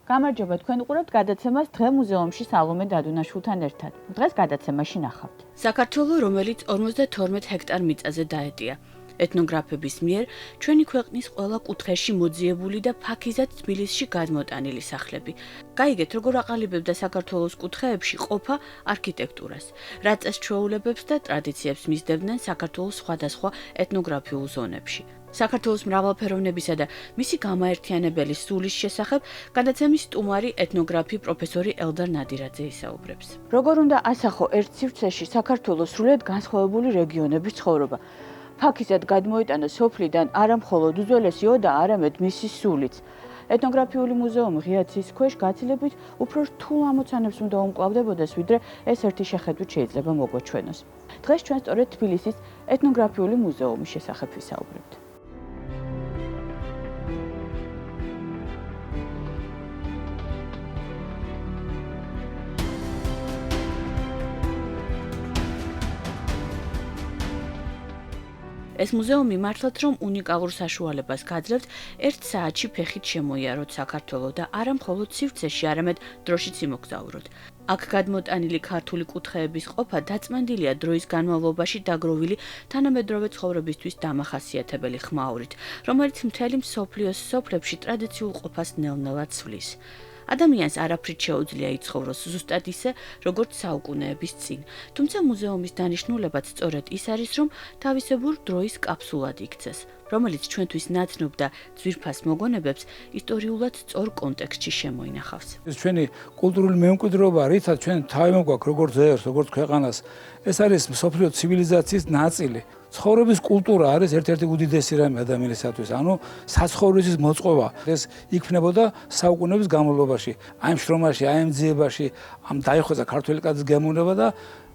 გამარჯობა, თქვენ უყურებთ გადაცემას დღე მუზეუმში სალომე დადუნაშვილთან ერთად. დღეს გადაცემაში ნახავთ. საქართველოს, რომელიც 52 ჰექტარ მიწაზე დაეტია. ეთნოგრაფების მიერ ჩვენი ქვეყნის ყველა კუთხეში მოძიებული და ფაქიზად თბილისში გადმოტანილი სახლები. გაიგეთ, როგორ აყალიბებდა საქართველოს კუთხეებში ყოფა არქიტექტურას, რა წესჩვეულებებს და ტრადიციებს მისდევდნენ საქართველოს სხვადასხვა ეთნოგრაფიულ ზონებში. საქართველოს მრავალფეროვნებისა და მისი გამაერთიანებელი სულის შესახებ გადაცემის სტუმარი ეთნოგრაფი პროფესორი ელდარ ნადირაძე ისაუბრებს. როგორ უნდა ასახო ერთ სივრცეში საქართველოს სრულიად განსხვავებული რეგიონების ცხოვრება. ფაქიზად გადმოიტანა სოფლიდან არა მხოლოდ უძველესიო და არამედ მისი სულიც. ეთნოგრაფიული მუზეუმი ღია ცის ქვეშ გაცილებით უფრო რთულ ამოცანებს უნდა უმკლავდებოდეს, ვიდრე ეს ერთი შეხედვით შეიძლება მოგვაჩვენოს. დღეს ჩვენ სწორედ თბილისის ეთნოგრაფიული მუზეუმის შესახებ ვისაუბრებთ. ეს მუზეუმი მართლაც რომ უნიკალურ საშუალებას გაძლევთ ერთ საათში ფეხით შემოიაროთ საქართველოს და არა მხოლოდ სივრცეში, არამედ დროშიც იმოგზაუროთ. აქ გადმოტანილი ქართული კუთხეების ყოფა დაწმენდილია დროის განმავლობაში დაგროვილი თანამედროვე ცხოვრებისთვის დამახასიათებელი ხმაურით, რომელიც მთელი მსოფლიოს სოფლებში ტრადიციულ ყოფას ნელ-ნელა ცვლის. ადამიანს არაფრით შეუძლია იცხოვროს ზუსტად ისე, როგორც საუკუნეების წინ. თუმცა მუზეუმის დანიშნულებაც სწორედ ის არის, რომ თავისებურ დროის კაფსულად იქცეს, რომელიც ჩვენთვის ნაცნობ და ძვირფას მოგონებებს ისტორიულად სწორ კონტექსტში შემოინახავს. ეს ჩვენი კულტურული მემკვიდრეობა, რითაც ჩვენ თავი მოგვაქვს როგორც ერს, როგორც ქვეყანას, ეს არის მსოფლიო ცივილიზაციის ნაწილი. ცხოვრების კულტურა არის ერთ-ერთი უდიდესი რამე ადამიანისათვის, ანუ საცხოვრისის მოწყობა. ეს იქმნებოდა საუკუნეების განმავლობაში, აი ამ შრომაში, აი ამ ძიებაში, ამ დაიხვეწა ქართველი კაცის გემოვნება და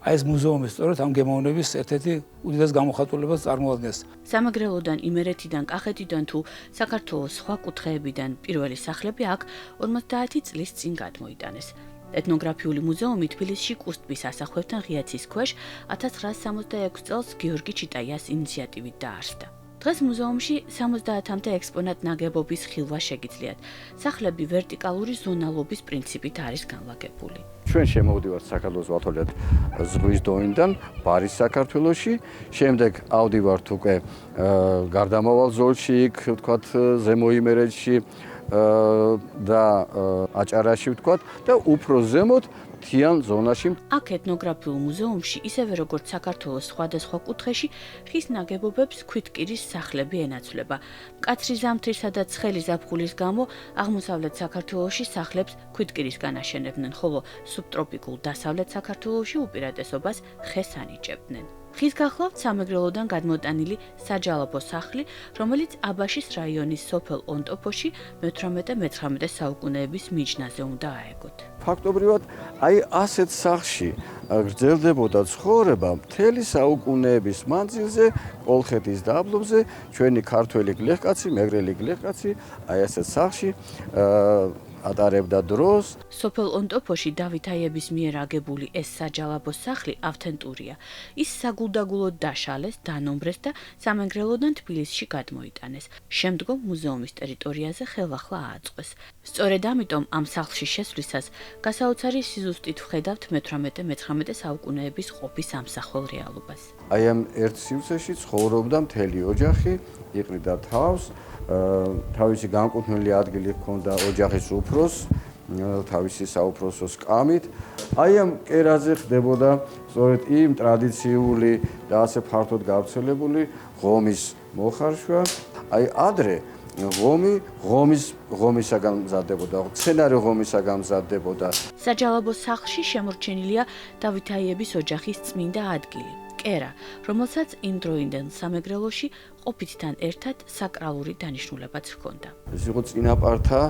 აი ეს მუზეუმი სწორედ ამ გემოვნების ერთ-ერთი უდიდეს გამოხატულებას წარმოადგენს. სამეგრელოდან, იმერეთიდან, კახეთიდან თუ საქართველოს სხვა კუთხეებიდან პირველი სახლები აქ 50 წლის წინ გადმოიტანეს. ეთნოგრაფიული მუზეუმი თბილისში კუსტბის ასახლებთან ღია ცის ქვეშ 1966 წელს გიორგი ჩიტაიას ინიციატივით დაარსდა. დღეს მუზეუმში 70-მდე ექსპონატ ნაგებობის ხილვა შეგიძლიათ. სახლები ვერტიკალური ზონალობის პრინციპით არის განლაგებული. ჩვენ შემოვდივართ საქართველოს ვათვალეთ ზღვის დონიდან ბარის საქართველოში, შემდეგ ავდივართ უკვე გარდამავალ ზოლში, იქ ვთქვათ ზემო იმერეთში და აჭარაში ვთქვათ და უფრო ზემოთ მთიან ზონაში. აქ ეთნოგრაფიულ მუზეუმში, ისევე როგორც საქართველოს სხვადასხვა კუთხეში, ხის ნაგებობებს ქვითკირის სახლები ენაცვლება. მკაცრი ზამთრისა და ცხელი ზაფხულის გამო აღმოსავლეთ საქართველოში სახლებს ქვითკირისგან აშენებდნენ, ხოლო სუბტროპიკულ დასავლეთ საქართველოში უპირატესობას ხეს ანიჭებდნენ. ხის გახლავთ სამეგრელოდან გადმოტანილი საჯალაბო სახლი, რომელიც აბაშის რაიონის სოფელ ონტოფოში მე-18-მე-19 საუკუნეების მიჯნაზე უნდა აეგოთ. ფაქტობრივად, აი ასეთ სახლში გრძელდებოდა ცხოვრება მთელი საუკუნეების მანძილზე, კოლხეთის დაბლობზე, ჩვენი ქართველი გლეხკაცი, მეგრელი გლეხკაცი, აი ასეთ სახლში ატარებდა დროს. სოფელ ონტოფოში დავით აიების მიერ აგებული ეს საჯალაბო სახლი ავთენტურია. ის საგულდაგულოდ დაშალეს, დანომბრეს და სამეგრელოდან თბილისში გადმოიტანეს. შემდგომ მუზეუმის ტერიტორიაზე ხელახლა ააწყვეს. სწორედ ამიტომ ამ სახლში შესვლისას გასაოცარი სიზუსტით ვხედავთ მე-18-მე-19 საუკუნეების ყოფის ამსახველ რეალობას. აი ამ ერთ სივრცეში ცხოვრობდა მთელი ოჯახი, იყრიდა თავს. თავისი განკუთვნილი ადგილი ჰქონდა ოჯახის უფროს, თავისი საუფროსოს კამით. აი ამ კერაზე ხდებოდა სწორედ იმ ტრადიციული და ასე ფართოდ გავრცელებული ღომის მოხარშვა. აი ადრე ღომისაგან მზადდებოდა, მცენარე ღომისაგან მზადდებოდა. საჯალაბო სახლში შემორჩენილია დავით აიების ოჯახის წმინდა ადგილი. კერა, რომელსაც იმ დროინდელ სამეგრელოში ყოფითთან ერთად საკრალური დანიშნულებაც ჰქონდა. ეს იყო წინაპართა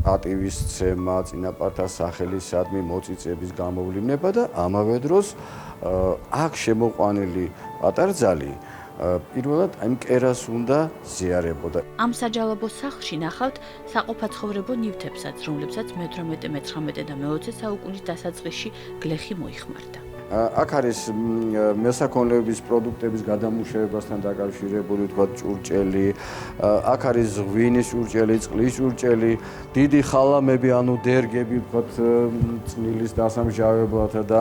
პატივისცემა, წინაპართა სახელისადმი მოწიწების გამოვლენა და ამავე დროს აქ შემოყვანილი პატარძალი პირველად ამ კერას უნდა ზიარებოდა. ამ საჯალაბო სახლში ნახავთ საყოფაცხოვრებო ნივთებსაც, რომლებსაც მე-18-მე-19 და მე-20 საუკუნის დასაწყისში გლეხი მოიხმარდა. აქ არის მესაქონლეობის პროდუქტების გადამუშავებასთან დაკავშირებული თქვა ჭურჭელი, აქ არის ღვინის ჭურჭელი, წყლის ჭურჭელი, დიდი ხალამები, ანუ დერგები თქვა წნილის დასამჟავებლად და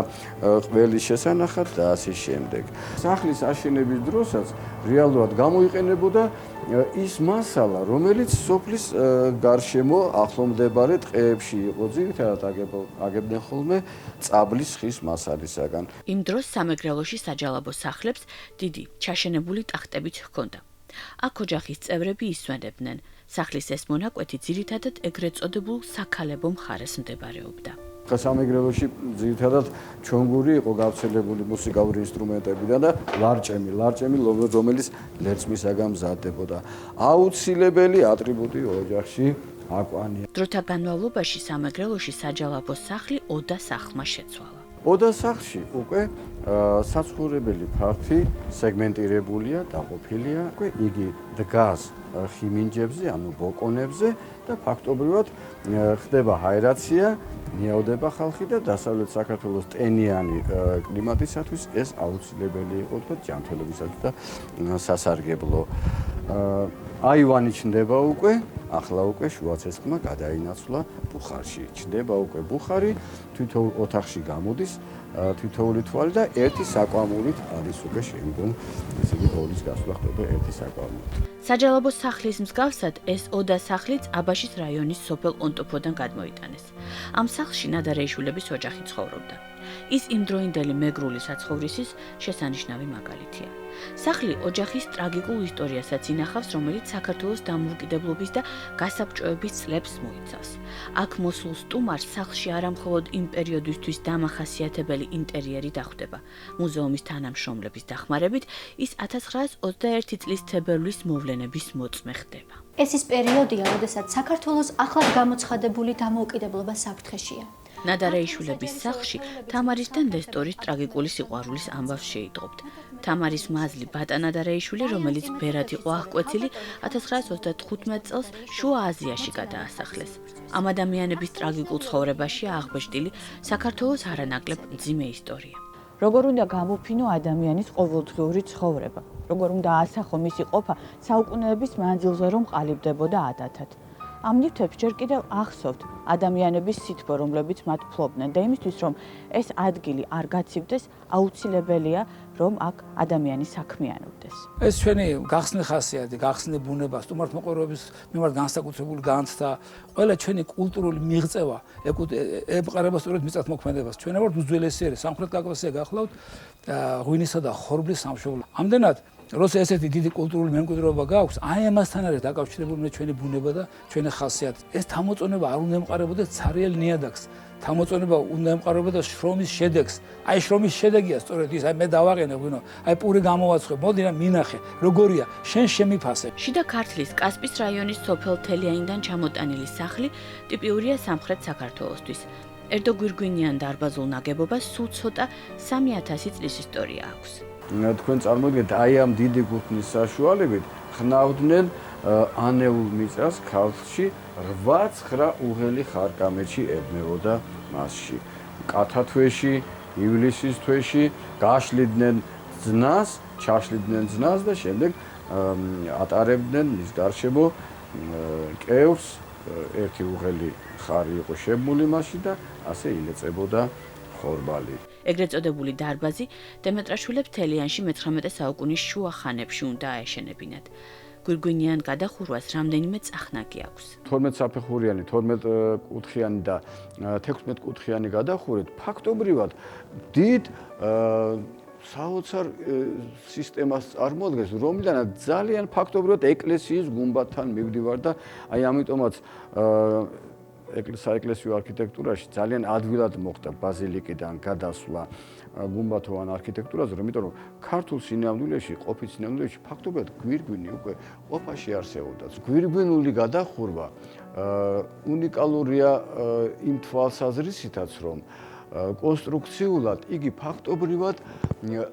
ყველის შესანახად და ასე შემდეგ. სახლის აშენების დროსაც რეალურად გამოიყენებოდა ის მასალა, რომელიც სოფლის გარშემო ახლომდებარე ტყეებში იყო, ძირითადად აგებდნენ ხოლმე წაბლის ხის მასალისაგან. იმ დროს სამეგრელოში საჯალაბო სახლებს დიდი ჩაშენებული ტახტებიც ჰქონდა. აქ ოჯახის წევრები ისვენებდნენ. სახლის ეს მონაკვეთი ძირითადად ეგრეთ წოდებულ საქალებო მხარეს მდებარეობდა. სამეგრელოში ძირითადად ჩონგური იყო გავრცელებული მუსიკალური ინსტრუმენტებიდან და ლარჭემი, რომელიც ლერწმისაგან მზადდებოდა. აუცილებელი ატრიბუტი ოჯახში აკვანია. დროთა განმავლობაში სამეგრელოში საჯალაბო სახლი ოდა სახლმა შეცვალა. ოდა სახლში უკვე საცხოვრებელი ფართი სეგმენტირებულია, დაყოფილია. უკვე იგი დგას ხიმინჯებზე, ანუ ბოკონებზე და ფაქტობრივად ხდება ჰაერაცია, ნიავდება ხალხი და დასავლეთ საქართველოს ტენიანი კლიმატისათვის ეს აუცილებელი იყო თქო ჯანმრთელობისათვის და სასარგებლო. აივანი ჩნდება უკვე, ახლა უკვე შუაცესხმა გადაინაცვლა ბუხარში. ჩნდება უკვე ბუხარი, თითოეულ ოთახში გამოდის თითოეული თვალი და ერთი საკვამურით არის უკვე შემდგომ, ესე იგი ბოლის გასვლა ხდება ერთი საკვამურით. საჯალაბო სახლის მსგავსად ეს ოდა სახლიც აბაშის რაიონის სოფელ ონტოფოდან გადმოიტანეს. ამ სახლში ნადარეიშვილების ოჯახი ცხოვრობდა. ის იმდროინდელი მეგრული საცხოვრისის შესანიშნავი მაგალითია. სახლი ოჯახის ტრაგიკულ ისტორიასაც ინახავს, რომელიც საქართველოს დამოუკიდებლობის და გასაბჭოების წლებს მოიცავს. აქ მოსულ სტუმარს სახლში არამხოლოდ იმ პერიოდისთვის დამახასიათებელი ინტერიერი დახვდება. მუზეუმის თანამშრომლების დახმარებით ის 1921 წლის თებერვლის მოვლენების მოწმე ხდება. ეს ის პერიოდია, როდესაც საქართველოს ახლად გამოცხადებული დამოუკიდებლობა საფრთხეშია. ნადარეიშვილების სახლში თამარის და ნესტორის ტრაგიკული სიყვარულის ამბავს შეიტყობთ. თამარის მაზლი ბატა ნადარეიშვილი, რომელიც ბერად იყო აღკვეცილი, 1935 წელს შუა აზიაში გადაასახლეს. ამ ადამიანების ტრაგიკულ ცხოვრებაში აღბეჭდილი საქართველოს არანაკლებ მძიმე ისტორია. როგორ უნდა გამოფინო ადამიანის ყოველდღიური ცხოვრება, როგორ უნდა ასახო მისი ყოფა საუკუნეების მანძილზე, რომ ყალიბდებოდა ადათად. ამ ნივთებს ჯერ კიდევ ახსოვთ ადამიანების სითბო, რომლებიც მათ ფლობდნენ და იმისთვის, რომ ეს ადგილი არ გაცივდეს, აუცილებელია, რომ აქ ადამიანი საქმიანობდეს. ეს ჩვენი გახსნილი ხასიათი, გახსნილი ბუნება, სტუმართმოყვარეობის მიმართ განსაკუთრებული განცდა, ყველა ჩვენი კულტურული მიღწევა ეყარება სწორედ მიწათმოქმედებას. ჩვენ ვართ უძველესი სამხრეთ კავკასია გახლავთ ღვინისა და ხორბლის სამშობლო. ამდენად როცა ესეთი დიდი კულტურული მემკვიდრეობა გაქვს, აი ამასთან არის დაკავშირებული ჩვენი ბუნება და ჩვენი ხასიათი. ეს თამოწონება არ უნდა ემყარებოდეს ცარიელ ნიადაგს. თამოწონება უნდა ემყარებოდა შრომის შედეგს. აი შრომის შედეგია სწორედ ის, აი მე დავაყენე ღვინო, აი პური გამოვაცხე, მოდი რა მინახე, როგორია, შენ შემიფასე. შიდა ქართლის კასპის რაიონის სოფელ თელიანიდან ჩამოტანილი სახლი ტიპიურია სამხრეთ საქართველოსთვის. ერთო გვირგვინიან დარბაზულ ნაგებობას სულ ცოტა 3000 წლის ისტორია აქვს. თქვენ წარმოიდგინეთ, აი ამ დიდი გუთნის საშუალებით ხნავდნენ ანეულ მიწას ქართლში 8-9 უღელი ხარკამეთში ებმებოდა მასში. კათათვეში, ივლისის თვეში გაშლიდნენ ძნას, ჩაშლიდნენ ძნას და შემდეგ ატარებდნენ მის გარშემო კევს, ერთი უღელი ხარი იყო შემული მასში და ასე ილეწებოდა ხორბალი. ეგრეთ წოდებული დარბაზი დემეტრაშვილებს თელიანში მე-19 საუკუნის შუა ხანებში უნდა აეშენებინათ. გვირგვინიან გადახურვას რამდენიმე წახნაგი აქვს. 12 საფეხურიანი, 12 კუთხიანი და 16 კუთხიანი გადახურვით ფაქტობრივად დიდ საოცარ სისტემას წარმოადგენს, რომლიდანაც ძალიან ფაქტობრივად ეკლესიის გუმბათთან მივდივარ და აი ამიტომაც საეკლესიო არქიტექტურაში ძალიან ადვილად მოხდა ბაზილიკიდან გადასვლა გუმბათოვან არქიტექტურაზე, იმიტომ რომ ქართულ სინამდვილეში, ყოფით სინამდვილეში ფაქტობრივად გვირგვინი უკვე ყოფაში არსებობდა. გვირგვინული გადახურვა უნიკალურია იმ თვალსაზრისითაც, რომ კონსტრუქციულად იგი ფაქტობრივად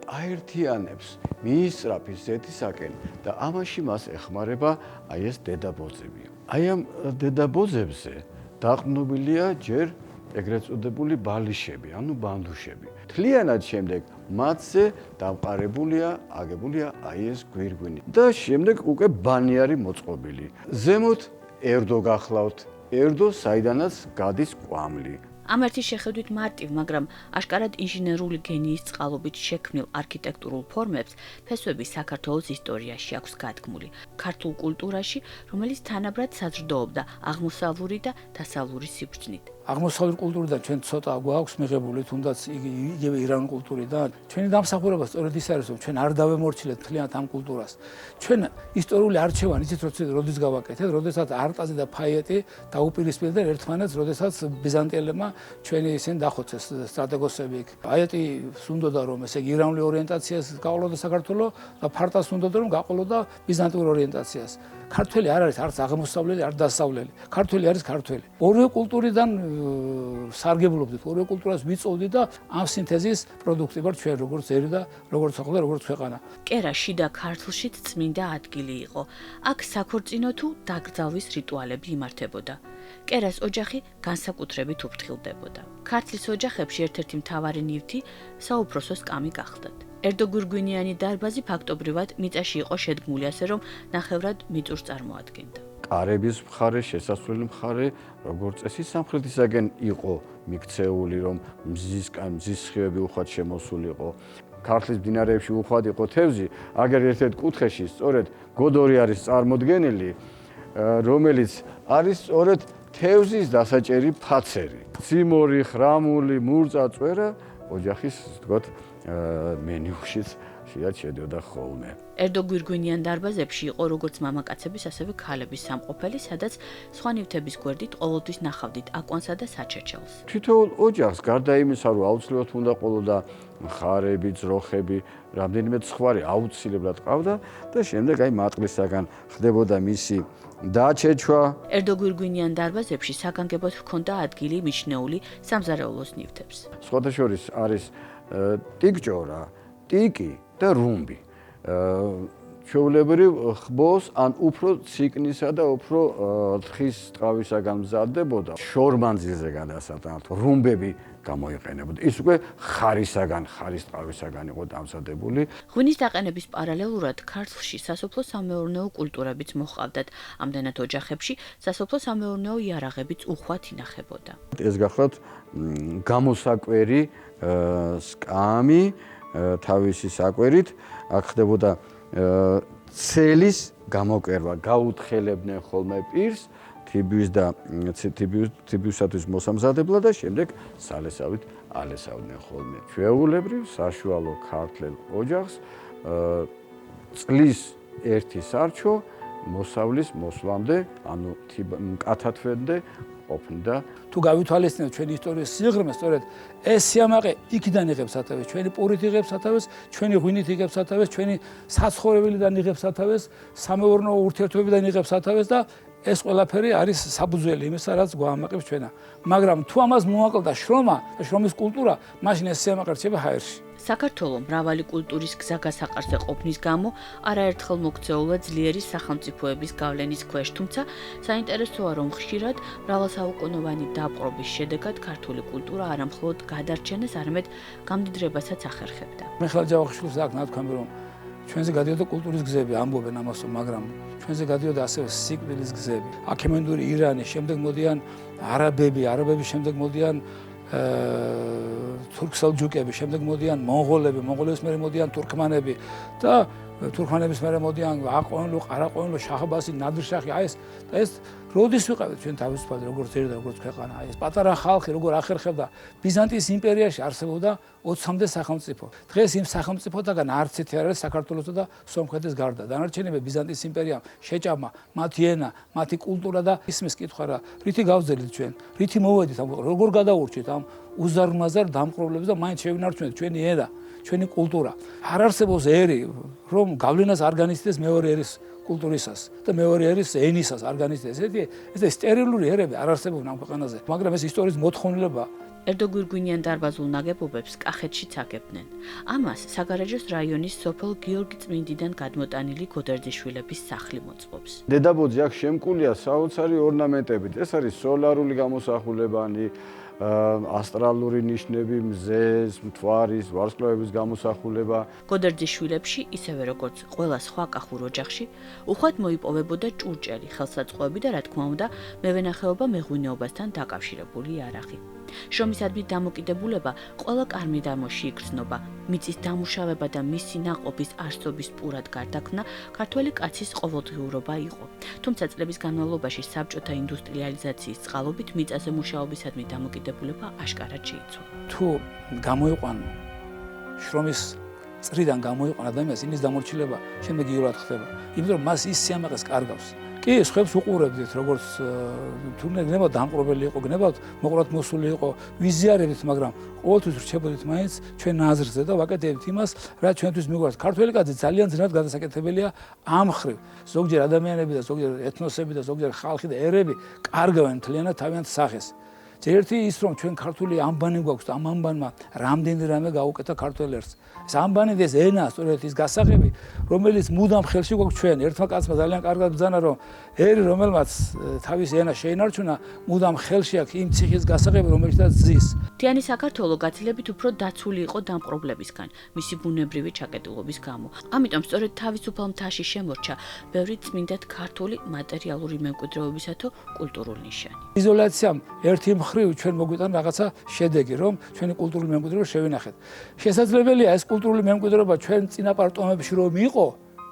აერთიანებს მიისწრაფის ზეთისაკენ და ამაში მას ეხმარება აი ეს დედაბოძები. აი ამ დედაბოძებზე დაყრდნობილია ჯერ ეგრეთ წოდებული ბალიშები, ანუ ბანდუშები. თლიანად შემდეგ მათზე დამყარებულია, აგებულია აი ეს გვირგვინი. და შემდეგ უკვე ბანიარი მოწყობილი. ზემოთ ერდო გახლავთ. ერდო, საიდანაც გადის კვამლი. ამ ერთის შეხედვით მარტივ, მაგრამ აშკარად ინჟინერული გენიის წყალობით შექმნილ არქიტექტურულ ფორმებს ფესვები საქართველოს ისტორიაში აქვს გადგმული. ქართულ კულტურაში, რომელიც თანაბრად საზრდოობდა აღმოსავლური და დასავლური სიბრძნით. აღმოსავლური კულტურიდან ჩვენ ცოტა გვაქვს მიღებული, თუნდაც იგივე ირანული კულტურიდან. ჩვენი დამსახურება სწორედ ის არის, რომ ჩვენ არ დავემორჩილეთ მთლიანად ამ კულტურას. ჩვენ ისტორიული არჩევანი იცით როდის გავაკეთეთ, როდესაც არტაზი და ფაიეტი დაუპირისპირდნენ ერთმანეთს, როდესაც ბიზანტიელებმა ჩვენი ისინი დახოცეს სტრატეგოსები. ფაიეტი უნდოდა რომ ესე იგი ირანული ორიენტაციას გაყოლოდა საქართველოს და ფარტას უნდოდა რომ გაყოლოდა ბიზანტიურ ორიენტაციას. ქართველი არ არის არც აღმოსავლელი, არ დასავლელი. ქართველი არის ქართველი. ორივე კულტურიდან სარგებლობდით, ორივე კულტურას ვიწოვდით და ამ სინთეზის პროდუქტი ვართ ჩვენ, როგორც ერი და როგორც ხალხი და როგორც ქვეყანა. კერა შიდა ქართლშიც წმინდა ადგილი იყო. აქ საქორწინო თუ დაკრძალვის რიტუალები იმართებოდა. კერას ოჯახი განსაკუთრებით უფრთხილდებოდა. ქართლის ოჯახებში ერთ-ერთი მთავარი ნივთი საუფროსო სკამი გახდათ. ერდო გვირგვინიანი დარბაზი ფაქტობრივად მიწაში იყო შედგმული, ასე რომ ნახევრად მიწურს წარმოადგენდა. კარების მხარე, შესასვლელი მხარე, როგორც წესი სამხრეთისაგენ იყო მიქცეული, რომ მზის სხივები უხვად შემოსულიყო. ქართლის მდინარეებში უხვად იყო თევზი, აგერ ერთ-ერთ კუთხეში სწორედ გოდორი არის წარმოდგენილი, რომელიც არის სწორედ თევზის დასაჭერი ფაცერი. ციმორი, ხრამული, მურწა, წვერა ოჯახის, ვთქვათ, მენიუშიც შედიოდა ხოლმე. ერდო გვირგვინიან დარბაზებში იყო როგორც მამაკაცების, ასევე ქალების სამყოფელი, სადაც სხვა ნივთების გვერდით ყოველთვის ნახავდით აკვანსა და საჩეჩელს. თითოეულ ოჯახს გარდა იმისა, რომ აუცილებლად უნდა ყოლოდა მხარები, ძროხები, რამდენიმე ცხვარი აუცილებლად ყავდა და შემდეგ აი მატყლისაგან ხდებოდა მისი დაჩეჩვა. ერდო გვირგვინიან დარბაზებში საგანგებოდ ჰქონდა ადგილი მიჩნეული სამზარეულოს ნივთებს. სხვათა შორის არის ტიკჭორა, ტიკი და რუმბი. ჩვეულებრივ ხბოს ან უფრო ციკნისა და უფრო თხის ტყავისაგან მზადდებოდა. შორმანძილზე გადასატანად რუმბები გამოიყენებოდა. ის უკვე ხარის ტყავისაგან იყო დამზადებული. ღვინის დაყენების პარალელურად ქართლში სასოფლო-სამეურნეო კულტურებიც მოჰყავდათ. ამდენად ოჯახებში სასოფლო-სამეურნეო იარაღებიც უხვად ინახებოდა. ეს გახლავთ გამოსაკვერი სკამი თავისი საკვერით, აქ ხდებოდა ცელის გამოკერვა, გაუთხელებდნენ ხოლმე პირს თიბის და თიბისათვის მოსამზადებლად და შემდეგ სალესავით ალესავდნენ ხოლმე. ჩვეულებრივ საშუალო ქართლ ოჯახს წლის ერთი სარჩო მოსავლის მოსვლამდე, ანუ მკათათვენდე ყოფნიდა. თუ გავითვალისწინებთ ჩვენი ისტორიის სიღრმეს, სწორედ ეს სიამაყე იქიდან იღებს სათავეს, ჩვენი პურით იღებს სათავეს, ჩვენი ღვინით იღებს სათავეს, ჩვენი საცხოვრებელიდან იღებს სათავეს, სამეურნეო ურთიერთობებიდან იღებს სათავეს და ეს ყველაფერი არის საბუძველი იმისა, რაც გვაამაყებს ჩვენა. მაგრამ თუ ამას მოაკლდა შრომა და შრომის კულტურა, მაშინ ეს სიამაყე რჩება ჰაერში. საქართველოს მრავალი კულტურის გზაგასაყარზე ყოფნის გამო არაერთხელ მოქცეულა ძლიერი სახელმწიფოების გავლენის ქვეშ, თუმცა საინტერესოა, რომ ხშირად მრავალსაუკუნოვანი დაპყრობის შედეგად ქართული კულტურა არამხოლოდ გადარჩენეს, არამედ გამდიდრებასაც ახერხებდა. მე ხალ ჯავახიშვილს აქ ნათქვამი, რომ ჩვენზე გადიოდა კულტურის გზები, ამბობენ ამას, მაგრამ ჩვენზე გადიოდა ასევე სიკვდილის გზები. აქემენური ირანი, შემდეგ მოდიან არაბები შემდეგ მოდიან თურქ-სელჯუკები, შემდეგ მოდიან მონღოლები, მონღოლების მერე მოდიან თურქმანები და თურქმანების მერე მოდიან აყვენლო, ყარაყვენლო, შაჰბასი, ნადირ-შაჰი, აი ეს როდის ვიყავით ჩვენ თავისუფლად როგორც ერი და როგორც ქვეყანა, აი ეს პატარა ხალხი როგორ ახერხებდა ბიზანტიის იმპერიაში არსებობდა 20-მდე სახელმწიფო. დღეს იმ სახელმწიფოდაგან არც ერთი არ არის საქართველოსა და სომხეთის გარდა. დანარჩენები ბიზანტიის იმპერიამ შეჭამა მათი ენა, მათი კულტურა და ისმის კითხვა რა, რითი გავძელით ჩვენ, რითი მოვედით, როგორ გადაურჩით ამ უზარმაზარ დამპყრობლებს და მაინც შევინარჩუნეთ ჩვენი ენა, ჩვენი კულტურა. არ არსებობს ერი, რომ გავლენას არ განიცდის მეორე ერის კულტურისას და მეორე ერის ენისას არ განიცდის. ეს სტერილური ერები არ არსებობენ ამ ქვეყანაზე, მაგრამ ეს ისტორიის მოთხოვნილება. ერდო გვირგვინიან დარბაზულ ნაგებობებს კახეთშიც აგებდნენ. ამას საგარეჯოს რაიონის სოფელ გიორგი წმინდიდან გადმოტანილი გოდერძიშვილების სახლი მოწმობს. დედაბოძი აქ შემკულია საოცარი ორნამენტებით. ეს არის სოლარული გამოსახულებანი, ასტრალური ნიშნები, მზეს, მთვარის, ვარსკვლავების გამოსახულება. გოდერძის შვილებში, ისევე როგორც ყველა სხვა კახურ ოჯახში, უხვად მოიპოვებოდა ჭურჭელი, ხელსაწყოები და რა თქმა უნდა, მევენახეობა მეღვინეობასთან დაკავშირებული იარაღი. შრომისადმი დამოკიდებულება ყველა კარ-მიდამოში იგრძნობა, მიწის დამუშავება და მისი ნაყოფის არსობის პურად გარდაქმნა ქართველი კაცის ყოველდღიურობა იყო. თუმცა წლების განმავლობაში საბჭოთა ინდუსტრიალიზაციის წყალობით მიწაზე მუშაობისადმი დამოკიდებულება აშკარად შეიცვალა. თუ გამოიყვან შრომის წრიდან გამოიყვან ადამიანს იმის დამორჩილება შემდეგიურად ხდება. იმიტომ რომ მას ის სიამაყეს კარგავს. კი, სხვებს უყურებდით, როგორც თუნდაც გნებავთ დამპყრობელი იყო, გნებავთ მოყვრად მოსული იყო, ვიზიარებდით, მაგრამ ყოველთვის რჩებოდით მაინც ჩვენ აზრზე და ვაკეთებთ იმას, რაც ჩვენთვის მიგვარს. ქართველი კაცი ძალიან ძნელად გადასაკეთებელია ამ მხრივ. ზოგჯერ ადამიანები და ზოგჯერ ეთნოსები და ზოგჯერ ხალხი და ერები კარგავენ მთლიანად თავიანთ სახეს. ერთი ის რომ ჩვენ ქართული ამბანი გვაქვს და ამ ამბანმა რამდენი რამე გაუკეთა ქართველ ერს. ეს ამბანი და ეს ენა, სწორედ ის გასაღები, რომელიც მუდამ ხელში გვაქვს ჩვენ. ერთმა კაცმა ძალიან კარგად ბრძანა რომ ერი რომელმაც თავის ენა შეინარჩუნა, მუდამ ხელში აქვს იმ ციხის გასაღები, რომელიცაც ზის. მთიანი საქართველო გაცილებით უფრო დაცული იყო დამპყრობლებისგან, მისი ბუნებრივი ჩაკეტილობის გამო. ამიტომ სწორედ თავისუფალ მთაში შემორჩა ბევრი წმინდად ქართული მატერიალური მემკვიდრეობისა თუ კულტურული ნიშანი. იზოლაციამ ერთი მხრივ ჩვენ მოგვიტან რაღაცა შედეგი, რომ ჩვენი კულტურული მემკვიდრეობა შევინახეთ. შესაძლებელია ეს კულტურული მემკვიდრეობა ჩვენ წინაპარ ტომებში რომ იყო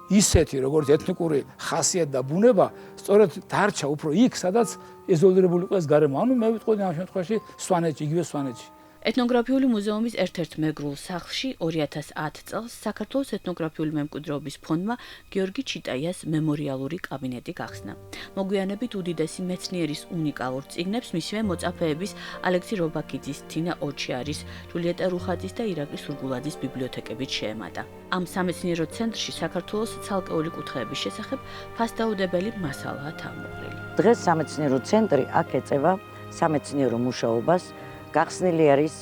ისეთი, როგორც ეთნიკური ხასიათი და ბუნება, სწორედ დარჩა უფრო იქ, სადაც იზოლირებული იყო ეს გარემო. ანუ მე ვიტყოდი ამ შემთხვევაში სვანეთში, იგივე სვანეთში. ეთნოგრაფიული მუზეუმის ერთ-ერთ მეგრულ სახლში 2010 წელს საქართველოს ეთნოგრაფიული მემკვიდრეობის ფონდმა გიორგი ჩიტაიას მემორიალური კაბინეტი გახსნა. მოგვიანებით უდიდესი მეცნიერის უნიკალურ წიგნებს მისივე მოწაფეების ალექსი რობაქიძის, თინა ოჩიარის, ჯულიეტა რუხაძის და ირაკლი სურგულაძის ბიბლიოთეკებით შეემატა. ამ სამეცნიერო ცენტრში საქართველოს ცალკეული კუთხეების შესახებ ფასდაუდებელი მასალაა თავმოყრილი. დღეს სამეცნიერო ცენტრი აქ ეწევა სამეცნიერო მუშაობას. გახსნილი არის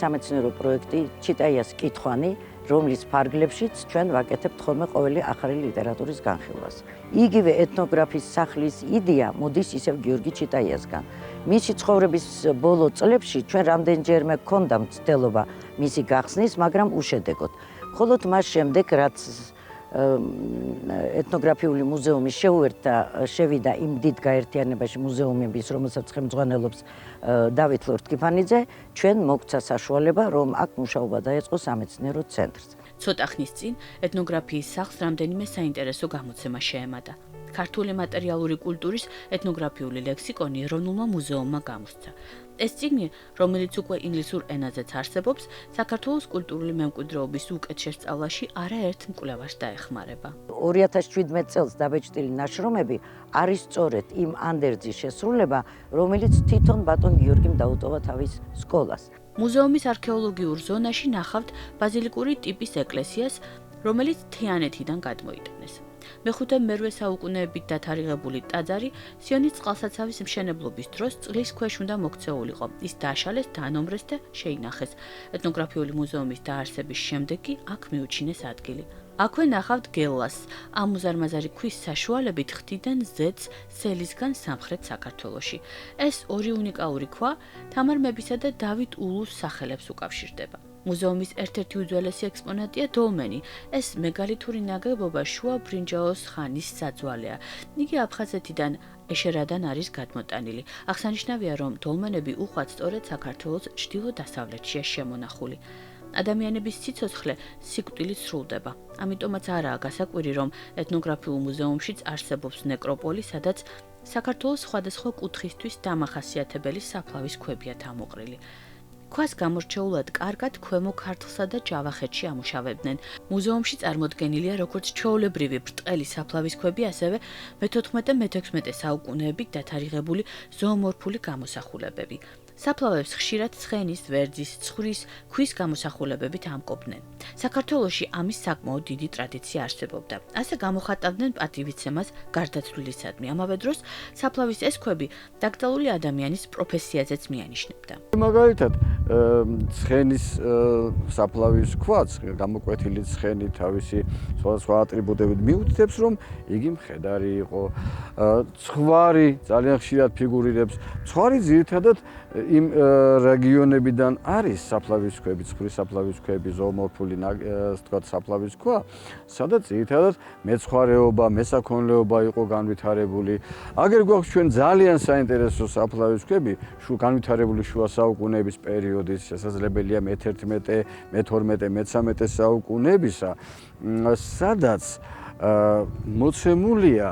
სამეცნიერო პროექტი ჩიტაიას კითხვანი, რომლის ფარგლებშიც ჩვენ ვაკეთებთ ხოლმე ყოველი ახალი ლიტერატურის განხილვას. იგივე ეთნოგრაფის სახლის იდეა მოდის ისევ გიორგი ჩიტაიასგან. მისი ცხოვრების ბოლო წლებში ჩვენ რამდენჯერმე გქონდა მცდელობა მისი გახსნის, მაგრამ უშედეგოდ. მხოლოდ მას შემდეგ, რაც ეთნოგრაფიული მუზეუმი შევიდა იმ დიდ გაერთიანებაში მუზეუმების, რომელსაც ხელმძღვანელობს დავით ლორთქიფანიძე, ჩვენ მოგვცა საშუალება, რომ აქ მუშაობა დაეწყო სამეცნიერო ცენტრს. ცოტა ხნის წინ ეთნოგრაფიის სახლს რამდენიმე საინტერესო გამოცემა შეემატა. ქართული მატერიალური კულტურის ეთნოგრაფიული ლექსიკონი ეროვნულმა მუზეუმმა გამოსცა. ეს წიგნი, რომელიც უკვე ინგლისურ ენაზეც არსებობს, საქართველოს კულტურული მემკვიდრეობის უკეთ შესწავლაში არაერთ მკვლევარს დაეხმარება. 2017 წელს დაბეჭდილი ნაშრომები არის სწორედ იმ ანდერძის შესრულება, რომელიც თვითონ ბატონ გიორგიმ დაუტოვა თავის სკოლას. მუზეუმის არქეოლოგიურ ზონაში ნახავთ ბაზილიკური ტიპის ეკლესიას, რომელიც თიანეთიდან გადმოიტანეს. მეხუთე-მერვე საუკუნეებით დათარიღებული ტაძარი სიონის წყალსაცავის მშენებლობის დროს წყლის ქვეშ უნდა მოქცეულიყო. ის დააშალეს, დაანომრეს და შეინახეს. ეთნოგრაფიული მუზეუმის დაარსების შემდეგ კი აქ მიუჩინეს ადგილი. აქვე ნახავთ გელლას. ამ უზარმაზარი ქვის საშუალებით ხდიდან ზეთს სელისგან სამხრეთ საქართველოში. ეს ორი უნიკალური ქვა თამარ მეფისა და დავით ულუს სახელებს უკავშირდება. მუზეუმის ერთ-ერთი უძველესი ექსპონატია დოლმენი. ეს მეგალითური ნაგებობა შუა ბრინჯაოს ხანის საძვალეა. იგი აფხაზეთიდან ეშერადან არის გადმოტანილი. აღსანიშნავია, რომ დოლმენები უხვად სწორედ საქართველოს ჩრდილო-დასავლეთშია შემონახული. ადამიანების სიცოცხლე სიკვდილით სრულდება. ამიტომაც არაა გასაკვირი, რომ ეთნოგრაფიულ მუზეუმშიც არსებობს ნეკროპოლი, სადაც საქართველოს სხვადასხვა კუთხისთვის დამახასიათებელი საფლავის ქვებია ამოყრილი. ქვას გამორჩეულად კარგად ქვემო ქართლსა და ჯავახეთში ამუშავებდნენ. მუზეუმში წარმოდგენილია როგორც ჩვეულებრივი ბრტყელი საფლავის ქვები, ასევე მე-14 და მე-16 საუკუნეებით დათარიღებული ზოომორფული გამოსახულებები. საფლავებს ხშირად ცხენის, ვერძის, ცხვრის, ქვის გამოსახულებებით ამკობდნენ. საქართველოში ამის საკმაოდ დიდი ტრადიცია არსებობდა. ასე გამოხატავდნენ პატივიცემას გარდაცვლილისადმი. ამავე დროს საფლავის ეს ქვები დაკრძალული ადამიანის პროფესიაზეც მიანიშნებდა. მაგალითად, ცხენის საფლავის ქვაც, გამოკვეთილი ცხენი თავისი სხვადასხვა ატრიბუტებით მიუთითებს, რომ იგი მხედარი იყო. ცხვარი ძალიან ხშირად ფიგურირებს. ცხვარი ძირითადად იმ რეგიონებიდან არის საფლავის ქვები, ცხვრის საფლავის ქვები, ზოომორფული საფლავის ქვა, სადაც ძირითადად მეცხვარეობა, მესაქონლეობა იყო განვითარებული. აგერ გვაქვს ჩვენ ძალიან საინტერესო საფლავის ქვები, განვითარებული შუა საუკუნეების პერიოდის, შესაძლებელია მე-11, მე-12, მე-13 საუკუნეებისა, სადაც მოცემულია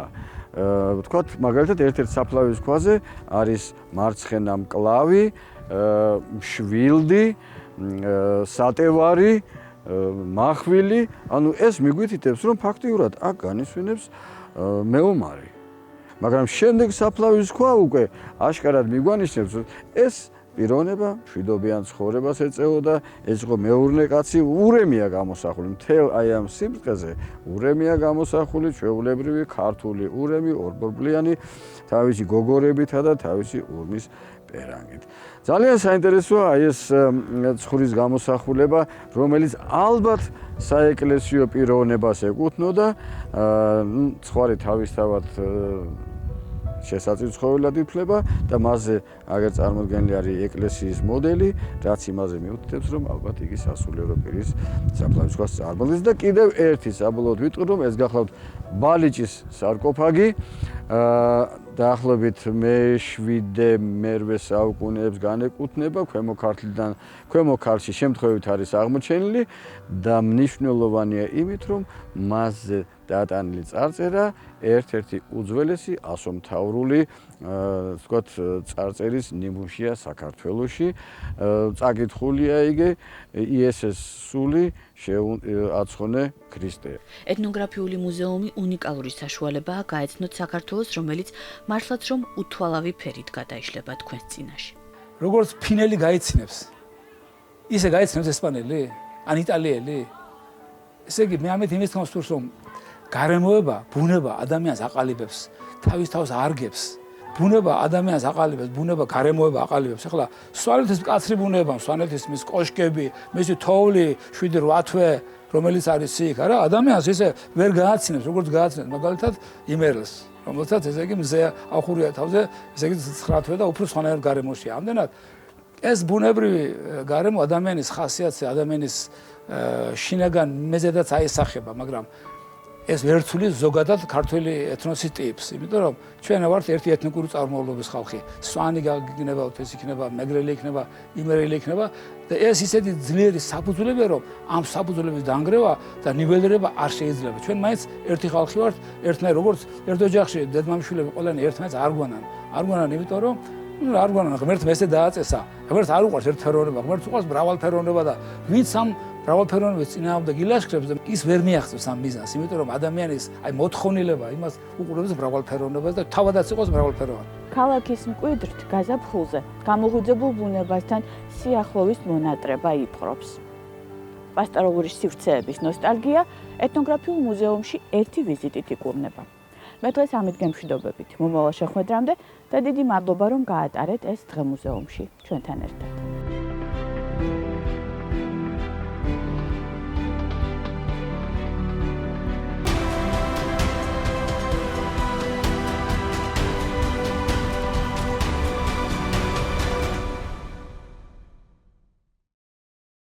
ვთქვათ, მაგალითად, ერთ-ერთ საფლავის ქვაზე არის მარცხენა მკლავი, მშვილდი, სატევარი, მახვილი, ანუ ეს მიგვითითებს, რომ ფაქტიურად აქ განისვენებს მეომარი. მაგრამ შემდეგ საფლავის ქვა უკვე აშკარად მიგვანიშნებს, რომ ეს პიროვნება მშვიდობიან ცხოვრებას ეწეოდა, ეს იყო მეურნე კაცი, ურემია გამოსახული, მთელ აი ამ სიმწყეზე ურემია გამოსახული, ჩვეულებრივი ქართული ურემი, ორბორბლიანი, თავისი გოგორებითა და თავისი ურმის პერანგით. ძალიან საინტერესოა აი ეს ცხვრის გამოსახულება, რომელიც ალბათ საეკლესიო პიროვნებას ეკუთვნოდა, ცხვარი თავისთავად შესაწირცხოველად ითვლება და მასზე აგერ წარმოდგენილი არის ეკლესიის მოდელი, რაც იმაზე მიუთითებს, რომ ალბათ იგი სასულიერო პირის საფლავის ქვას წარმოადგენს და კიდევ ერთი საბოლოოდ ვიტყვი, რომ ეს გახლავთ ბალიჭის სარკოფაგი, დაახლოებით მე-7-მე-8 საუკუნეებს განეკუთვნება, ქვემო ქართლში შემთხვევით არის აღმოჩენილი და მნიშვნელოვანია იმით, რომ მასზე დატანილი წარწერა ერთ-ერთი უძველესი ასომთავრული, ვთქვათ, წარწერის ნიმუშია საქართველოში. წაკითხულია იგი იესეს სული შეაცხონე ქრისტე. ეთნოგრაფიული მუზეუმი უნიკალური საშუალებაა გაეცნოთ საქართველოს, რომელიც მართლაც რომ უთვალავი ფერით გადაიშლება თქვენს წინაშე. როგორც ფინელი გაიცნებს, ისე გაიცნებს ესპანელი, ან იტალიელი. ესე იგი, მე ამით იმის თქმა ვსურს, რომ გარემოება, ბუნება ადამიანს აყალიბებს, თავის თავს არგებს. ბუნება ადამიანს აყალიბებს, ბუნება გარემოება აყალიბებს. ახლა სვანეთის მკაცრი ბუნება, სვანეთის მის კოშკები, მისი თოვლი 7-8 თვე, რომელიც არის იქ, არა, ადამიანს ისე ვერ გააცნებს, როგორც გააცნებს მაგალითად იმერლს, რომელსაც ესე იგი მზე ახურია თავზე, ესე იგი 9 თვე და უფრო სხვანაირ გარემოშია. ამდენად ეს ბუნებრივი გარემო ადამიანის ხასიათზე, ადამიანის შინაგან მეზედაც აისახება, მაგრამ ეს ვერ ცulis ზოგადად ქართველი ეთნოსის ტიპს, იმიტომ რომ ჩვენ ვართ ერთი ეთნიკური წარმოშობის ხალხი. სვანი გიგნება, უთეს იქნება, მეგრელი იქნება, იმერელი იქნება და ეს ისეთი ძლიერი საფუძვლებია, რომ ამ საფუძვლების დანგრევა და ნიველირება არ შეიძლება. ჩვენ მაინც ერთი ხალხი ვართ, ერთნაირ როგორც ერთ ოჯახში დედმამიშვილები ყველანი ერთმანეთს არ გვანან. არ გვანან, იმიტომ რომ არ გვანან, ღმერთმა ესე დააწესა. ღმერთს არ უყვარს ერთფეროვნება, ღმერთს უყვარს მრავალფეროვნება და ვინც ამ მრავალფეროვნების წინააღმდეგ ილაშქრებს და ის ვერ მიაღწევს ამ მიზანს, იმიტომ რომ ადამიანის აი მოთხოვნილება იმას უყურებს მრავალფეროვნებას და თავადაც იყოს მრავალფეროვანი. ქალაქის მკვიდრთ გაზაფხულზე გამოღვიძებულ ბუნებასთან სიახლოვის მონატრება იპყრობს. პასტორალური სივრცეების ნოსტალგია ეთნოგრაფიულ მუზეუმში ერთი ვიზიტით იკურნება. მე დღეს ამით გემშვიდობებით. მომავალ შეხვედრამდე და დიდი მადლობა რომ გაატარეთ ეს დღე მუზეუმში ჩვენთან ერთად.